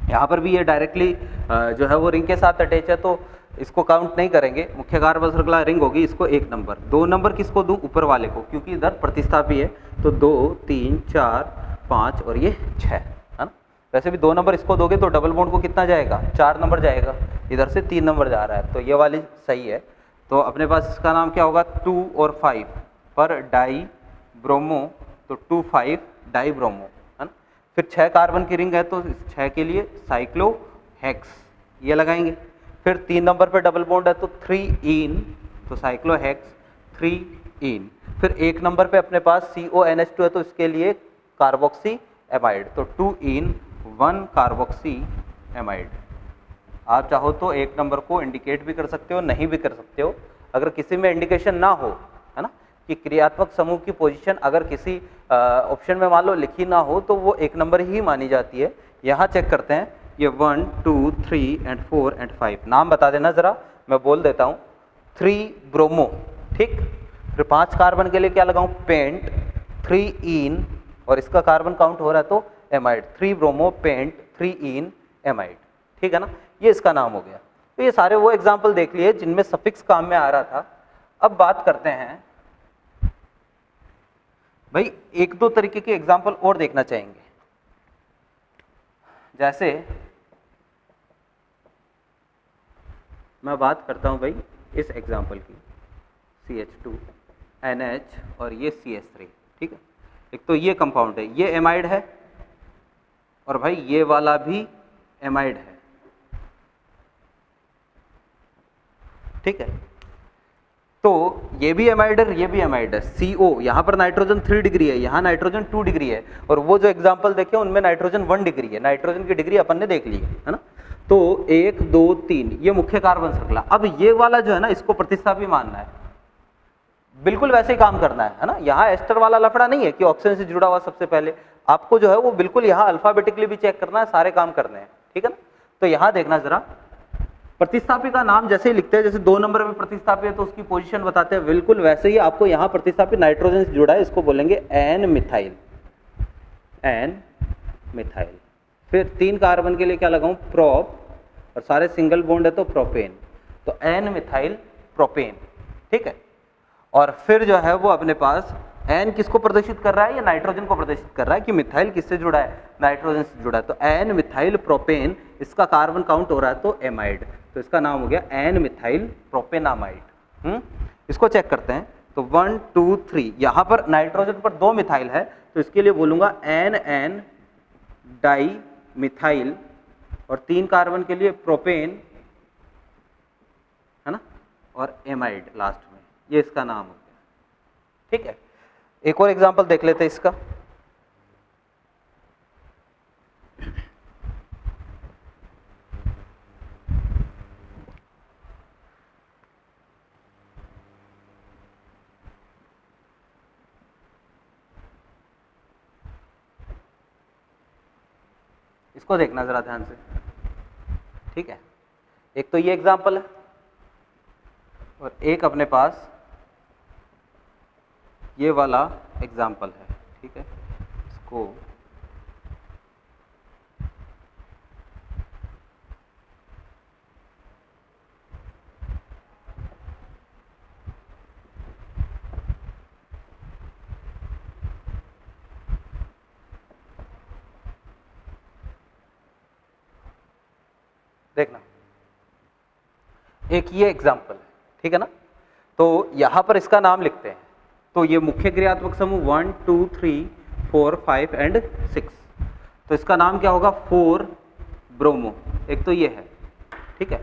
यहाँ पर भी ये डायरेक्टली जो है वो रिंग के साथ अटैच है, तो इसको काउंट नहीं करेंगे, मुख्य कार्बन श्रृंखला रिंग होगी, इसको 1 नंबर। 2 नंबर किसको दूं, ऊपर वाले को, क्योंकि इधर प्रतिस्थापी है, तो 2 3 4 5 और ये 6, है ना। वैसे भी 2 नंबर इसको दोगे तो डबल बॉन्ड को कितना जाएगा, 4 नंबर जाएगा, इधर से 3 नंबर जा रहा है, तो ये वाली सही है। तो अपने पास इसका नाम क्या होगा, 2 और 5 पर डाई ब्रोमो, तो 2 5 डाई ब्रोमो, है ना। फिर 6 कार्बन की रिंग है, तो 6 के लिए साइक्लोहेक्स, ये लगाएंगे। फिर 3 नंबर पे डबल बॉन्ड है तो 3 इन, तो साइक्लोहेक्स 3 इन। फिर 1 नंबर पे अपने पास CONH2 है, तो इसके लिए कार्बोक्सी एमाइड, तो 2 इन 1 कार्बोक्सी एमाइड। आप चाहो तो 1 नंबर को इंडिकेट भी कर सकते हो, नहीं भी कर सकते हो। अगर किसी में इंडिकेशन ना हो, है ना, कि क्रियात्मक समूह की पोजीशन अगर किसी ऑप्शन में मान लो लिखी ना हो, तो वो 1 नंबर ही मानी जाती है। यहाँ चेक करते हैं, ये 1 2 3 एंड 4 एंड 5, नाम बता देना जरा, मैं बोल देता हूँ। 3 ब्रोमो, ठीक। फिर 5 कार्बन के लिए क्या लगाऊं, पेंट, 3 इन, और इसका कार्बन काउंट हो रहा है तो एमाइड, 3 ब्रोमो पेंट 3 इन एमाइड, ठीक है ना। ये इसका नाम हो गया। तो ये सारे वो एग्जाम्पल देख लिए जिनमें सफिक्स काम में आ रहा था। अब बात करते हैं भाई, 1-2 तरीके के एग्जाम्पल और देखना चाहेंगे। जैसे मैं बात करता हूं भाई इस एग्जाम्पल की, CH2 NH और ये CH3, ठीक है। एक तो ये कंपाउंड है, ये एमाइड है, और भाई ये वाला भी एमाइड है, ठीक है। तो ये भी एमाइड है, ये भी एमाइड है। CO, यहाँ पर नाइट्रोजन 3 डिग्री है, यहाँ नाइट्रोजन 2 डिग्री है, और वो जो एग्जाम्पल देखे उनमें नाइट्रोजन 1 डिग्री है। नाइट्रोजन की डिग्री अपन ने देख ली है ना। तो 1 2 3 ये मुख्य कार्बन श्रृंखला। अब ये वाला जो है ना, इसको प्रतिस्थापी मानना है, बिल्कुल वैसे ही काम करना है ना। यहाँ एस्टर वाला लफड़ा नहीं है कि ऑक्सीजन से जुड़ा हुआ, सबसे पहले आपको जो है वो बिल्कुल यहाँ अल्फाबेटिकली भी चेक करना है, सारे काम करने हैं, ठीक है ना। तो यहाँ देखना जरा, प्रतिस्थापी का नाम जैसे ही लिखते हैं, जैसे 2 नंबर में प्रतिस्थापी है तो उसकी पोजीशन बताते हैं, बिल्कुल वैसे ही आपको यहाँ प्रतिस्थापी नाइट्रोजन से जुड़ा है, इसको बोलेंगे एन मिथाइल, एन मिथाइल। फिर 3 कार्बन के लिए क्या लगाऊं, प्रोप, और सारे सिंगल बॉन्ड है तो प्रोपेन, तो एन मिथाइल प्रोपेन, ठीक है। और फिर जो है वो अपने पास एन किसको प्रदर्शित कर रहा है, ये नाइट्रोजन को प्रदर्शित कर रहा है कि मिथाइल किससे जुड़ा है, नाइट्रोजन से जुड़ा है। तो एन मिथाइल प्रोपेन, इसका कार्बन काउंट हो रहा है तो एमाइड, तो इसका नाम हो गया एन मिथाइल प्रोपेनामाइड। इसको चेक करते हैं। तो 1 2 3, यहां पर नाइट्रोजन पर 2 मिथाइल है तो इसके लिए बोलूंगा एन एन डाई मिथाइल, और 3 कार्बन के लिए प्रोपेन, है ना, और एमाइड लास्ट में, ये इसका नाम हो गया। ठीक है, एक और एग्जांपल देख लेते हैं इसका। इसको देखना जरा ध्यान से। ठीक है, एक तो ये एग्जांपल है और एक अपने पास ये वाला एग्जाम्पल है। ठीक है, इसको देखना, एक ये एग्जाम्पल है। ठीक है ना, तो यहां पर इसका नाम लिखते हैं। तो ये मुख्य क्रियात्मक समूह 1 2 3 4 5 एंड 6, तो इसका नाम क्या होगा, 4 ब्रोमो, एक तो ये है। ठीक है,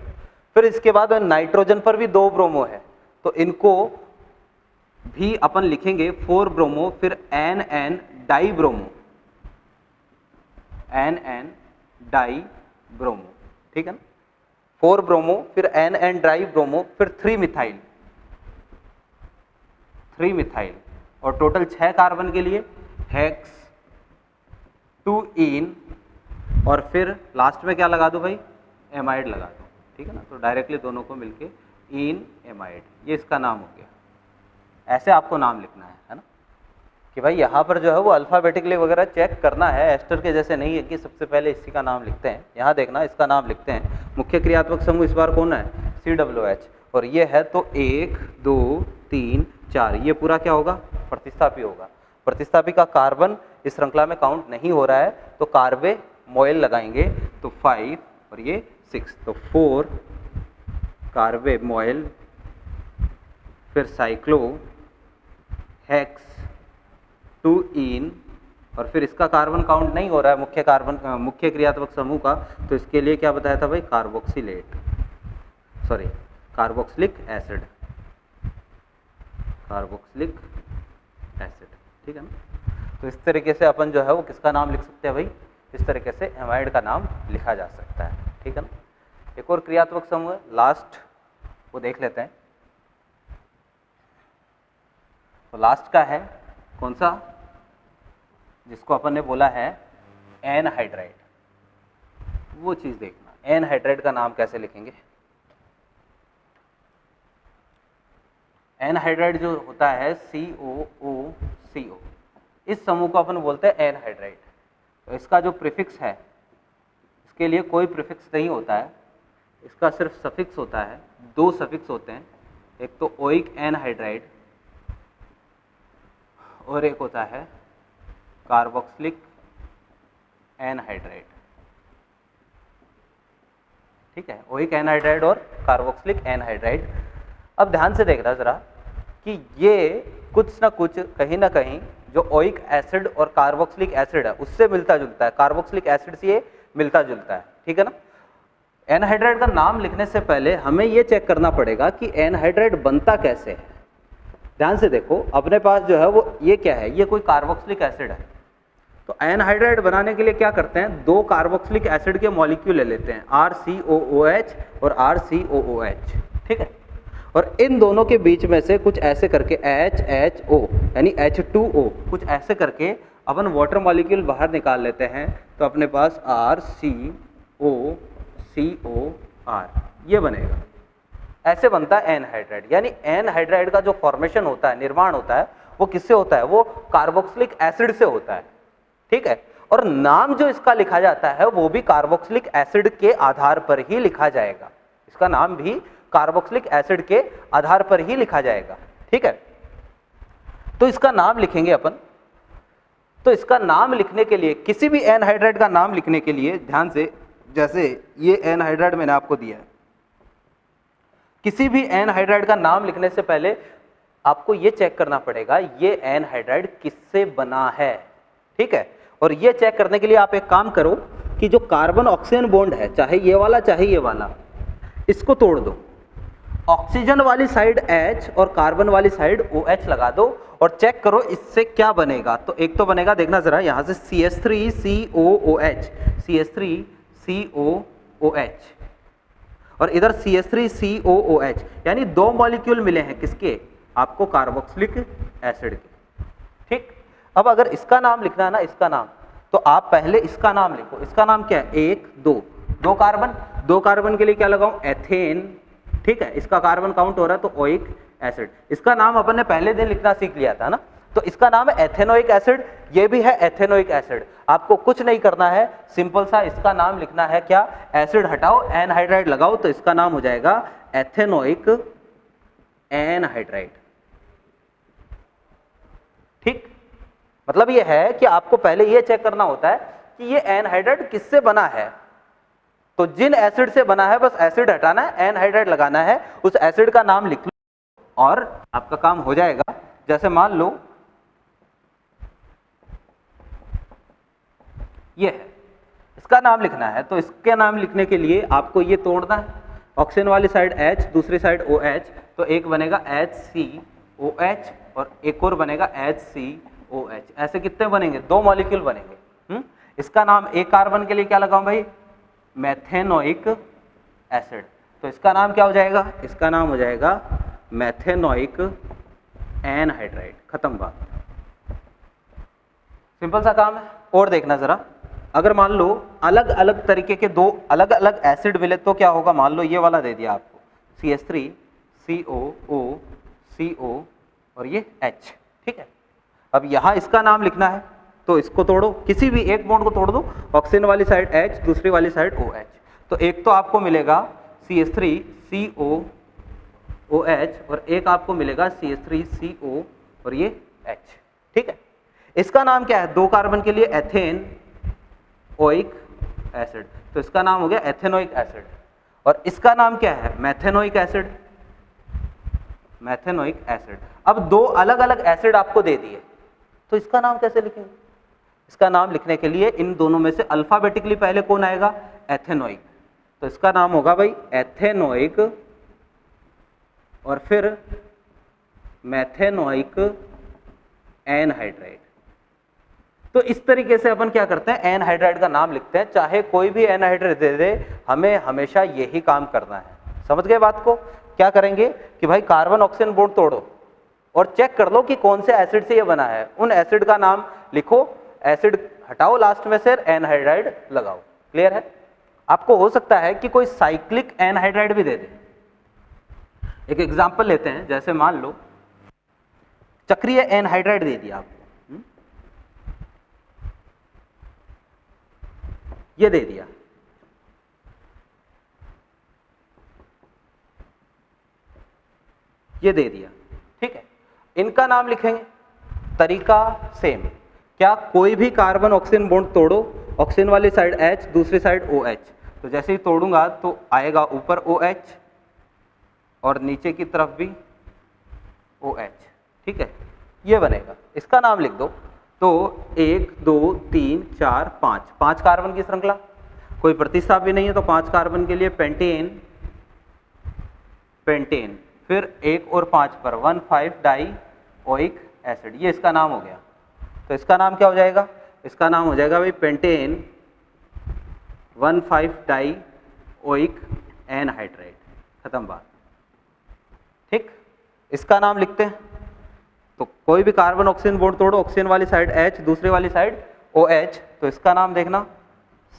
फिर इसके बाद नाइट्रोजन पर भी 2 ब्रोमो है, तो इनको भी अपन लिखेंगे 4 ब्रोमो, फिर N N di bromo, N N di bromo. ठीक है ना, 4 ब्रोमो, फिर एन एन डाई ब्रोमो, फिर 3 मिथाइल, 3 मिथाइल, और टोटल 6 कार्बन के लिए हेक्स 2 इन, और फिर लास्ट में क्या लगा दो भाई, एमाइड लगा दो। ठीक है ना, तो डायरेक्टली दोनों को मिलके इन एमाइड, ये इसका नाम हो गया। ऐसे आपको नाम लिखना है ना, कि भाई यहाँ पर जो है वो अल्फ़ाबेटिकली वगैरह चेक करना है, एस्टर के जैसे नहीं है कि सबसे पहले इसी का नाम लिखते हैं। यहाँ देखना, इसका नाम लिखते हैं। मुख्य क्रियात्मक समूह इस बार कौन है, COOH, और ये है तो 1 2 3 4, ये पूरा क्या होगा, प्रतिस्थापी होगा। प्रतिस्थापी का कार्बन इस श्रृंखला में काउंट नहीं हो रहा है, तो कार्बे मोइल लगाएंगे, तो 5 और ये 6, तो 4 कार्बे मोइल, फिर साइक्लो हेक्स 2 इन, और फिर इसका कार्बन काउंट नहीं हो रहा है मुख्य कार्बन मुख्य क्रियात्मक समूह का, तो इसके लिए क्या बताया था भाई, carboxylate, sorry carboxylic acid, carboxylic acid. ठीक है ना, तो इस तरीके से अपन जो है वो किसका नाम लिख सकते हैं भाई, इस तरीके से एमाइड का नाम लिखा जा सकता है। ठीक है ना, एक और क्रियात्मक समूह लास्ट, वो देख लेते हैं। तो लास्ट का है कौन सा, जिसको अपन ने बोला है एनहाइड्राइड, वो चीज देखना। एनहाइड्राइड का नाम कैसे लिखेंगे, एनहाइड्राइड जो होता है COOCO, इस समूह को अपन बोलते हैं एनहाइड्राइड। तो इसका जो प्रीफिक्स है, इसके लिए कोई प्रीफिक्स नहीं होता है, इसका सिर्फ सफिक्स होता है। 2 सफिक्स होते हैं, एक तो ओइक एनहाइड्राइड और एक होता है कार्बोक्सिलिक एनहाइड्राइड। ठीक है, ओइक एनहाइड्राइड और कार्बोक्सिलिक एनहाइड्राइड। अब ध्यान से देखना जरा कि ये कुछ ना कुछ कहीं ना कहीं जो ओइक एसिड और कार्बोक्सिलिक एसिड है उससे मिलता जुलता है, कार्बोक्सिलिक एसिड से ये मिलता जुलता है। ठीक है ना, एनहाइड्राइड का नाम लिखने से पहले हमें ये चेक करना पड़ेगा कि एनहाइड्राइड बनता कैसे है। ध्यान से देखो, अपने पास जो है वो ये क्या है, ये कोई कार्बोक्सिलिक एसिड है। तो एनहाइड्राइड बनाने के लिए क्या करते हैं, 2 कार्बोक्सिलिक एसिड के मॉलिक्यूल ले लेते हैं, RCOOH और RCOOH। ठीक है, और इन दोनों के बीच में से कुछ ऐसे करके HHO यानी H2O, कुछ ऐसे करके अपन वाटर मॉलिक्यूल बाहर निकाल लेते हैं, तो अपने पास RCOCOR ये बनेगा। ऐसे बनता है एनहाइड्राइड। यानी एनहाइड्राइड का जो फॉर्मेशन होता है, निर्माण होता है, वो किससे होता है, वो कार्बोक्सिलिक एसिड से होता है। ठीक है, और नाम जो इसका लिखा जाता है वो भी कार्बोक्सिलिक एसिड के आधार पर ही लिखा जाएगा। इसका नाम भी कार्बोक्सिलिक एसिड के आधार पर ही लिखा जाएगा, ठीक है। तो इसका नाम लिखेंगे अपन। तो इसका नाम लिखने के लिए, किसी भी एनहाइड्राइड का नाम लिखने के लिए ध्यान से, जैसे ये एनहाइड्राइड मैंने आपको दिया है, किसी भी एनहाइड्राइड का नाम लिखने से पहले आपको ये चेक करना पड़ेगा ये एनहाइड्राइड किससे बना है, ठीक है। और ये चेक करने के लिए आप एक काम करो कि जो कार्बन ऑक्सीजन बॉन्ड है, चाहे ये वाला चाहे ये वाला, इसको तोड़ दो, ऑक्सीजन वाली साइड H और कार्बन वाली साइड OH लगा दो और चेक करो इससे क्या बनेगा। तो एक तो बनेगा, देखना जरा, यहां से CH3COOH, CH3COOH और इधर CH3COOH, यानी दो मॉलिक्यूल मिले हैं किसके, आपको कार्बोक्सिलिक एसिड के, ठीक। अब अगर इसका नाम लिखना है ना, इसका नाम, तो आप पहले इसका नाम लिखो। इसका नाम क्या है, 1 2, दो कार्बन के लिए क्या लगाऊं, एथेन, ठीक है। इसका कार्बन काउंट हो रहा है तो ओइक एसिड। इसका नाम अपन ने पहले दिन लिखना सीख लिया था ना, तो इसका नाम है एथेनोइक एसिड, ये भी है एथेनोइक एसिड। आपको कुछ नहीं करना है, सिंपल सा इसका नाम लिखना है, क्या, एसिड हटाओ एनहाइड्राइड लगाओ, तो इसका नाम हो जाएगा एथेनोइक एनहाइड्राइड, ठीक। मतलब ये है कि आपको पहले ये चेक करना होता है कि ये एनहाइड्राइड किससे बना है। तो जिन एसिड से बना है बस एसिड हटाना है, एनहाइड्राइड लगाना है, उस एसिड का नाम लिख लो और आपका काम हो जाएगा। जैसे मान लो ये है, इसका नाम लिखना है, तो इसके नाम लिखने के लिए आपको ये तोड़ना है, ऑक्सीजन वाली साइड H, दूसरी साइड OH, तो एक बनेगा HCOH और एक और बनेगा HCOH। ऐसे कितने बनेंगे, दो मॉलिक्यूल बनेंगे। इसका नाम, एक कार्बन के लिए क्या लगाऊं भाई, मेथेनोइक एसिड, तो इसका नाम क्या हो जाएगा, इसका नाम हो जाएगा मेथेनोइक एनहाइड्राइड, खत्म बात, सिंपल सा काम है। और देखना जरा, अगर मान लो अलग अलग तरीके के दो अलग अलग एसिड मिले तो क्या होगा, मान लो ये वाला दे दिया आपको, CH3COO और ये H, ठीक है। अब यहां इसका नाम लिखना है, तो इसको तोड़ो, किसी भी एक बॉन्ड को तोड़ दो, ऑक्सीजन वाली साइड H, दूसरी वाली साइड OH, तो एक तो आपको मिलेगा CH3COOH और एक आपको मिलेगा CH3CO और ये H, ठीक है। इसका नाम क्या है, दो कार्बन के लिए एथेन ओइक एसिड, तो इसका नाम हो गया एथेनोइक एसिड। और इसका नाम क्या है, मेथेनोइक एसिड, मेथेनोइक एसिड। अब दो अलग अलग एसिड आपको दे दिए, तो इसका नाम कैसे लिखेंगे, इसका नाम लिखने के लिए इन दोनों में से अल्फाबेटिकली पहले कौन आएगा, एथेनोइक, तो इसका नाम होगा भाई एथेनोइक और फिर मेथेनोइक एनहाइड्राइड। तो इस तरीके से अपन क्या करते हैं, एनहाइड्राइड का नाम लिखते हैं, चाहे कोई भी एनहाइड्राइड दे दे, हमें हमेशा यही काम करना है। समझ गए बात को, क्या करेंगे कि भाई कार्बन ऑक्सीजन बॉन्ड तोड़ो और चेक कर लो कि कौन से एसिड से ये बना है, उन एसिड का नाम लिखो, एसिड हटाओ लास्ट में से, एनहाइड्राइड लगाओ। क्लियर है। आपको हो सकता है कि कोई साइक्लिक एनहाइड्राइड भी दे दे। एक एग्जांपल लेते हैं, जैसे मान लो चक्रीय एनहाइड्राइड दे दिया आपको, ये दे दिया, ये दे दिया, ठीक है। इनका नाम लिखेंगे, तरीका सेम, क्या, कोई भी कार्बन ऑक्सीजन बॉन्ड तोड़ो, ऑक्सीजन वाली साइड H, दूसरी साइड OH, तो जैसे ही तोड़ूंगा तो आएगा ऊपर OH और नीचे की तरफ भी OH, ठीक है, ये बनेगा। इसका नाम लिख दो, तो 1 2 3 4 5, 5 कार्बन की श्रृंखला, कोई प्रतिस्थाप भी नहीं है, तो 5 कार्बन के लिए पेंटेन, पेंटेन, फिर 1 और 5 पर 1,5 डाई ओइक एसिड, ये इसका नाम हो गया। तो इसका नाम क्या हो जाएगा, इसका नाम हो जाएगा भाई पेंटेन 1,5 डाई ओइक एनहाइड्राइड, खत्म बात, ठीक। इसका नाम लिखते हैं, तो कोई भी कार्बन ऑक्सीजन बॉन्ड तोड़ो, ऑक्सीजन वाली साइड H, दूसरी वाली साइड OH, तो इसका नाम देखना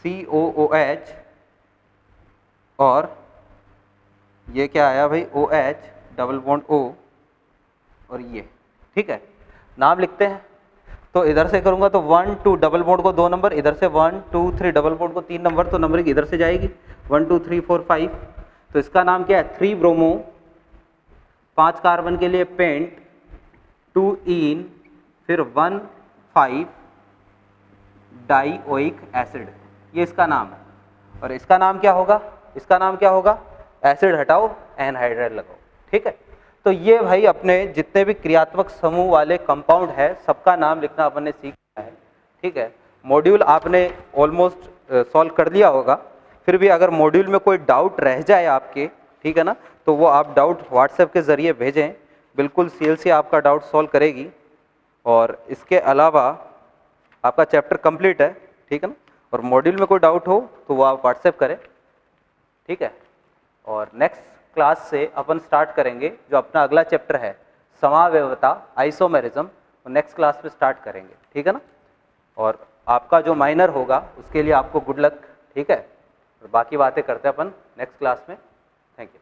COOH और ये क्या आया भाई OH डबल बॉन्ड O और ये, ठीक है। नाम लिखते हैं, तो इधर से करूंगा तो 1 2 डबल बॉन्ड को 2 नंबर, इधर से 1 2 3 डबल बॉन्ड को 3 नंबर, तो नंबरिंग इधर से जाएगी 1 2 3 4 5, तो इसका नाम क्या है, 3 ब्रोमो 5 कार्बन के लिए पेंट 2 इन फिर 1,5 डाइओइक एसिड, ये इसका नाम है। और इसका नाम क्या होगा, इसका नाम क्या होगा, एसिड हटाओ एनहाइड्राइड लगाओ। ठीक है, तो ये भाई अपने जितने भी क्रियात्मक समूह वाले कंपाउंड है सबका नाम लिखना अपन ने सीखा है। ठीक है, मॉड्यूल आपने ऑलमोस्ट सॉल्व कर लिया होगा, फिर भी अगर मॉड्यूल में कोई डाउट रह जाए आपके, ठीक है ना, तो वो आप डाउट व्हाट्सएप के ज़रिए भेजें, बिल्कुल CLC आपका डाउट सॉल्व करेगी। और इसके अलावा आपका चैप्टर कंप्लीट है, ठीक है ना, और मॉड्यूल में कोई डाउट हो तो वो आप व्हाट्सएप करें। ठीक है, और नेक्स्ट क्लास से अपन स्टार्ट करेंगे जो अपना अगला चैप्टर है समावयवता आइसोमेरिज्म, नेक्स्ट क्लास में स्टार्ट करेंगे। ठीक है ना, और आपका जो माइनर होगा उसके लिए आपको गुड लक। ठीक है, और बाकी बातें करते हैं अपन नेक्स्ट क्लास में। Thank you.